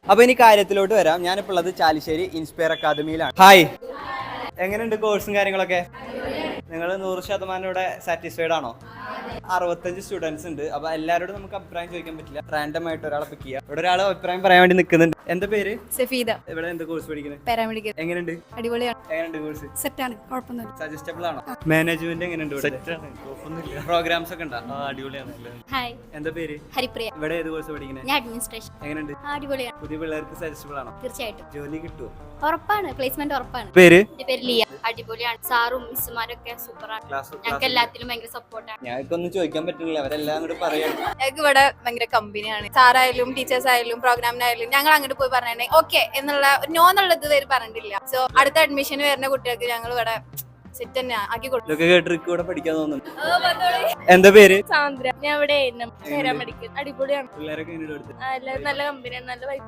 അപ്പൊ ഇനി കാര്യത്തിലോട്ട് വരാം. ഞാനിപ്പോൾ ഉള്ളത് ചാലിശ്ശേരി ഇൻസ്പയർ അക്കാദമിയിലാണ്. ഹായ്, എങ്ങനെയുണ്ട് കോഴ്സും കാര്യങ്ങളൊക്കെ? നിങ്ങൾ 100% ഇവിടെ സാറ്റിസ്ഫൈഡ് ആണോ? 65 സ്റ്റുഡൻസ് ഉണ്ട്. അപ്പൊ എല്ലാവരോടും നമുക്ക് അഭിപ്രായം ചോദിക്കാൻ പറ്റില്ല. റാൻഡം ആയിട്ട് ഒരാളെ പിക്ക് ചെയ്യാം. ഇവിടെ ഒരാൾ അഭിപ്രായം പറയാൻ വേണ്ടി നിൽക്കുന്നുണ്ട്. എന്താ പേര്? സഫീദ. ഇവിടെ എന്ത് കോഴ്സ് പഠിക്കുന്നത്? പാരാമെഡിക്കൽ. എങ്ങനെയുണ്ട്? അടിപൊളിയാണ്. എങ്ങനെയുണ്ട് കോഴ്സ്? സെറ്റ് ആണ്, കുഴപ്പമൊന്നുമില്ല. സജസ്റ്റബിൾ ആണോ? മാനേജ്മെന്റ് എങ്ങനെയുണ്ട്? പ്രോഗ്രാംസ് ഒക്കെ ഉണ്ടോ? അടിപൊളിയാണ്. ഹായ്, എന്താ പേര്? ഹരിപ്രിയ. ഇവിടെ ഏത് കോഴ്സ് പഠിക്കുന്നത്? ഞാൻ അഡ്മിനിസ്ട്രേഷൻ. എങ്ങനെയുണ്ട്? അടിപൊളിയാണ്. പുതിയ പിള്ളേർക്ക് സജസ്റ്റബിൾ ആണോ? തീർച്ചയായിട്ടും ജോലി കിട്ടുമോ? ഉറപ്പാണ്, പ്ലേസ്മെന്റ് ഉറപ്പാണ്. പേര്? എന്റെ പേര് ലിയ. അടിപൊളിയാണ്. സാറും മിസ്സുമാരൊക്കെ സൂപ്പറാണ്. ഞങ്ങൾക്ക് എല്ലാത്തിലും ഭയങ്കര സപ്പോർട്ടാണ്. ഞങ്ങൾക്കൊന്നും ചോദിക്കാൻ പറ്റുന്നില്ല, അവരെല്ലാം അങ്ങോട്ട് പറയാം. ഞങ്ങൾക്ക് ഇവിടെ ഭയങ്കര കമ്പനിയാണ്. സാറായാലും ടീച്ചേഴ്സ് ആയാലും പ്രോഗ്രാമിനായാലും ഞങ്ങൾ അങ്ങോട്ട് പോയി പറഞ്ഞേ ഓക്കെ എന്നുള്ള നോ എന്നുള്ളത് ഇവര് പറഞ്ഞിട്ടില്ല. സോ അടുത്ത അഡ്മിഷന് വരുന്ന കുട്ടികൾക്ക് ഞങ്ങൾ ഇവിടെ സെറ്റ് തന്നെ ആക്കി കൊടുക്കും. ഇവിടെ പഠിക്കാൻ തോന്നുന്നു. എന്താ പേര്? സാന്ദ്ര. ഞാൻ ഇവിടെ പാരാമെഡിക്കൽ. അടിപൊളിയാണ്. പിള്ളേരൊക്കെ നല്ല കമ്പനിയാണ്, നല്ല വൈബ്.